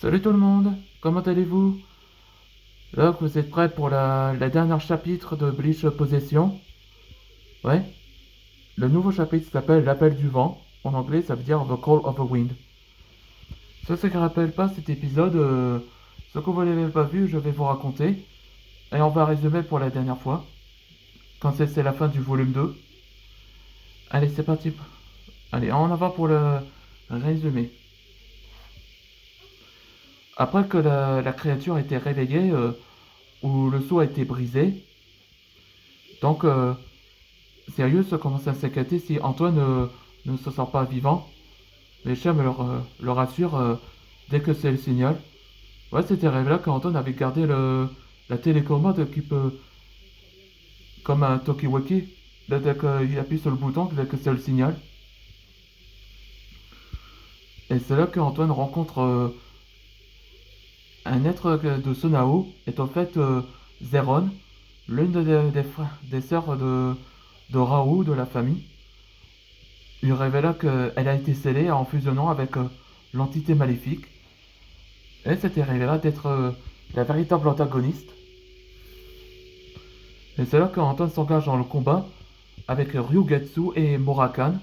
Salut tout le monde, comment allez-vous? Là, vous êtes prêts pour la dernière chapitre de Bleach Possession? Ouais, le nouveau chapitre s'appelle L'appel du vent. En anglais, ça veut dire The Call of the Wind. Ceux qui ne rappellent pas cet épisode, ce que vous n'avez pas vu, je vais vous raconter. Et on va résumer pour la dernière fois, quand c'est la fin du volume 2. Allez, c'est parti. Allez, en avant pour le résumé. Après que la créature a été réveillée, ou le sceau a été brisé, donc Sirius commence à s'inquiéter si Antoine ne se sort pas vivant. Les chiens le rassurent dès que c'est le signal. Ouais, c'était révélé qu'Antoine avait gardé la télécommande qui peut, comme un talkie-walkie, dès qu'il appuie sur le bouton, dès que c'est le signal. Et c'est là qu'Antoine rencontre un être de Sonao, est en fait Zéron, l'une des sœurs de Raoult de la famille. Il révéla qu'elle a été scellée en fusionnant avec l'entité maléfique. Et c'était révélé d'être la véritable antagoniste. Et c'est là qu'Antoine s'engage dans le combat avec Ryugetsu et Morakan.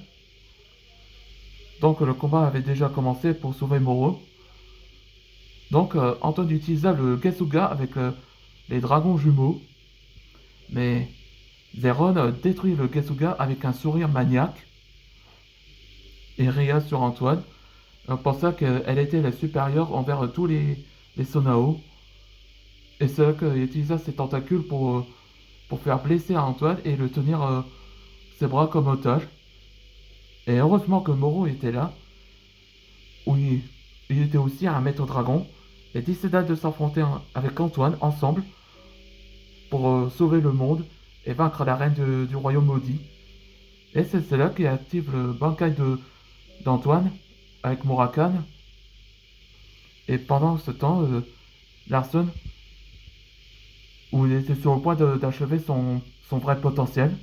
Donc le combat avait déjà commencé pour sauver Moro. Donc Antoine utilisa le Gesuga avec les dragons jumeaux. Mais Zeron détruit le Gesuga avec un sourire maniaque et ria sur Antoine. On pensa qu'elle était la supérieure envers tous les Sonao. Et c'est là qu'il utilisa ses tentacules pour faire blesser Antoine et le tenir ses bras comme otage. Et heureusement que Moro était là, où il était aussi un maître dragon, et décida de s'affronter avec Antoine ensemble pour sauver le monde et vaincre la reine du royaume maudit. Et c'est là qu'il active le Bankai d'Antoine avec Morakan. Et pendant ce temps, Larson, où il était sur le point d'achever son vrai potentiel.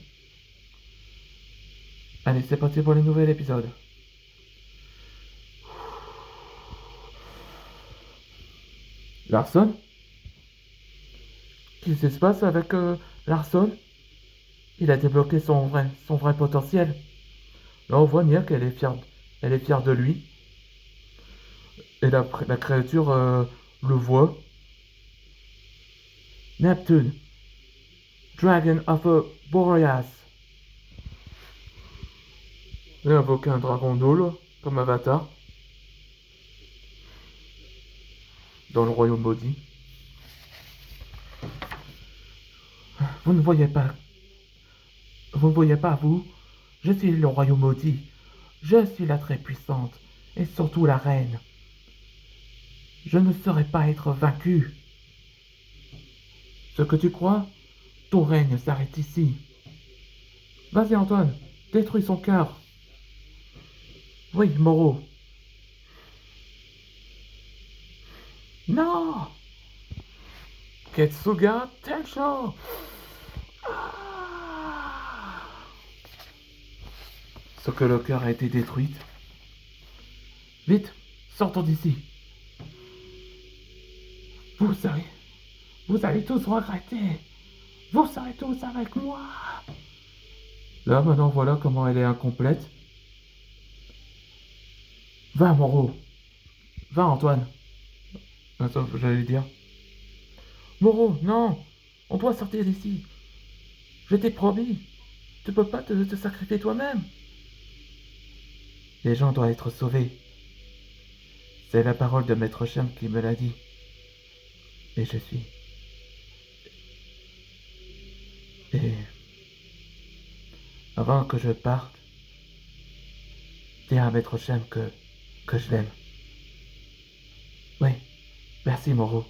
Allez, c'est parti pour le nouvel épisode. Larson? Qu'est-ce qui se passe avec Larson? Il a débloqué son vrai potentiel. Là, on voit Nia qu'elle elle est fière de lui. Et la créature le voit. Neptune, Dragon of Boreas. Il a invoqué un dragon d'eau, là, comme Avatar, dans le royaume maudit. Vous ne voyez pas. Vous ne voyez pas, vous? Je suis le royaume maudit. Je suis la très puissante. Et surtout la reine. Je ne saurais pas être vaincu. Ce que tu crois? Ton règne s'arrête ici. Vas-y Antoine, détruis son cœur. Oui, Moro. Non! Ketsuga Tensho! Ah. Ce que le cœur a été détruit. Vite, sortons d'ici. Vous allez, vous allez tous regretter. Vous serez tous avec moi. Là, maintenant, voilà comment elle est incomplète. Va, Moro. Va, Antoine. Attends, j'allais dire. Moro, non. On doit sortir d'ici. Je t'ai promis. Tu peux pas te sacrifier toi-même. Les gens doivent être sauvés. C'est la parole de Maître Cham qui me l'a dit. Et je suis. Et avant que je parte, dis à Maître Cham que je l'aime. Oui, merci Moro.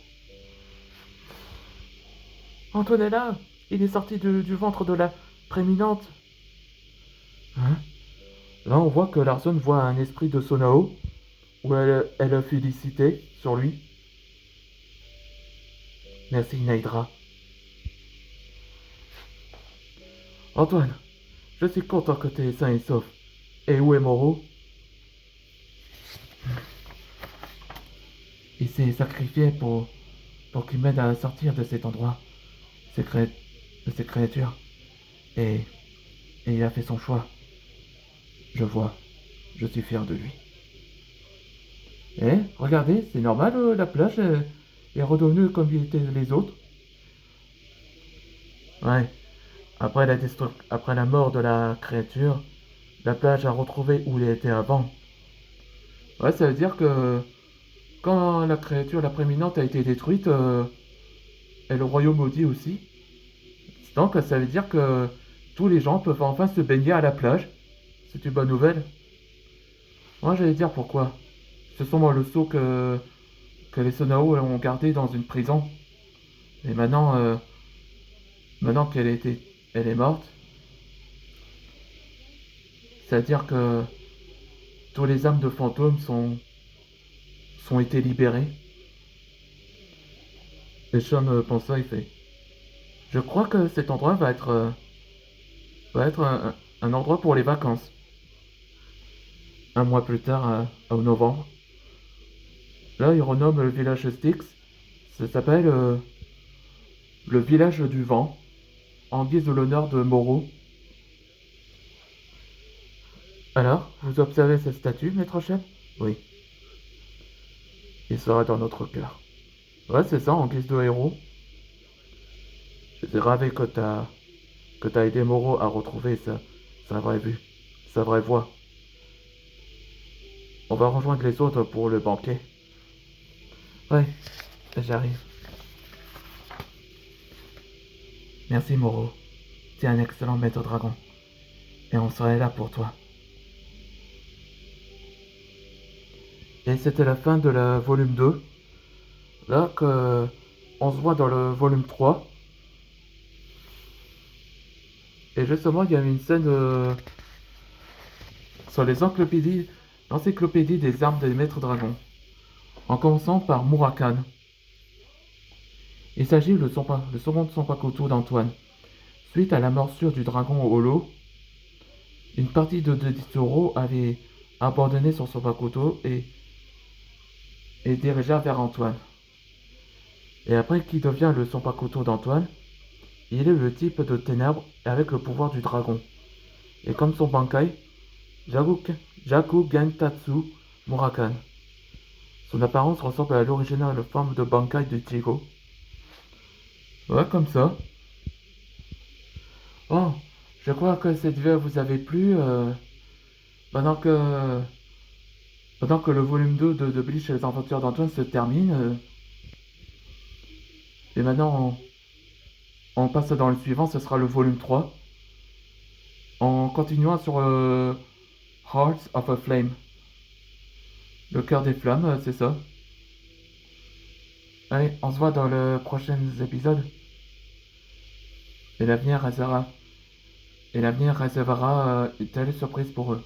Antoine est là. Il est sorti du ventre de la préminente. Hein? Là, on voit que Larson voit un esprit de Sonao, où elle a félicité sur lui. Merci Naïdra. Antoine, je suis content que tu es sain et sauf. Et où est Moro? il s'est sacrifié pour qu'il m'aide à sortir de cet endroit, de ces créatures. Et, et il a fait son choix. Je vois. Je suis fier de lui. Eh, regardez, c'est normal, la plage est redevenue comme il était les autres. Ouais. Après la mort de la créature, la plage a retrouvé où elle était avant. Ouais, ça veut dire que quand la créature, la prééminente, a été détruite, et le royaume maudit aussi. Donc ça veut dire que tous les gens peuvent enfin se baigner à la plage. C'est une bonne nouvelle. Moi j'allais dire pourquoi. Ce sont le sceau que les Sonao ont gardé dans une prison. Et maintenant elle est morte, c'est-à-dire que tous les âmes de fantômes sont été libérées. Et Sean pense ça, il fait. Je crois que cet endroit va être un endroit pour les vacances. Un mois plus tard, en novembre, là, ils renomment le village Styx. Ça s'appelle le village du vent, en guise de l'honneur de Moreau. Alors, vous observez cette statue, maître chef? Oui, il sera dans notre cœur. Ouais, c'est ça, en guise de héros. Je suis ravi que t'as aidé Moreau à retrouver sa vraie vue, sa vraie voix. On va rejoindre les autres pour le banquet. Ouais, j'arrive. Merci Moreau. Tu es un excellent maître dragon. Et on serait là pour toi. Et c'était la fin de la volume 2. Là, on se voit dans le volume 3. Et justement, il y a une scène sur l'encyclopédie des armes des maîtres dragons. En commençant par Murakan. Il s'agit le second Sanpakuto d'Antoine. Suite à la morsure du dragon au holo, une partie de Toro avait abandonné son Sanpakuto et dirigea vers Antoine. Et après qu'il devient le Sanpakuto d'Antoine, il est le type de ténèbres avec le pouvoir du dragon. Et comme son Bankai, Jaku Gentatsu Murakan. Son apparence ressemble à l'originale forme de Bankai de Chigo. Ouais, comme ça. Oh, je crois que cette vidéo vous avait plu. Pendant que, pendant que le volume 2 de Bleach et les aventures d'Antoine se termine. Et maintenant, on passe dans le suivant, ce sera le volume 3. En continuant sur Hearts of a Flame. Le cœur des flammes, c'est ça. Allez, on se voit dans le prochain épisode. Et l'avenir réservera une telle surprise pour eux.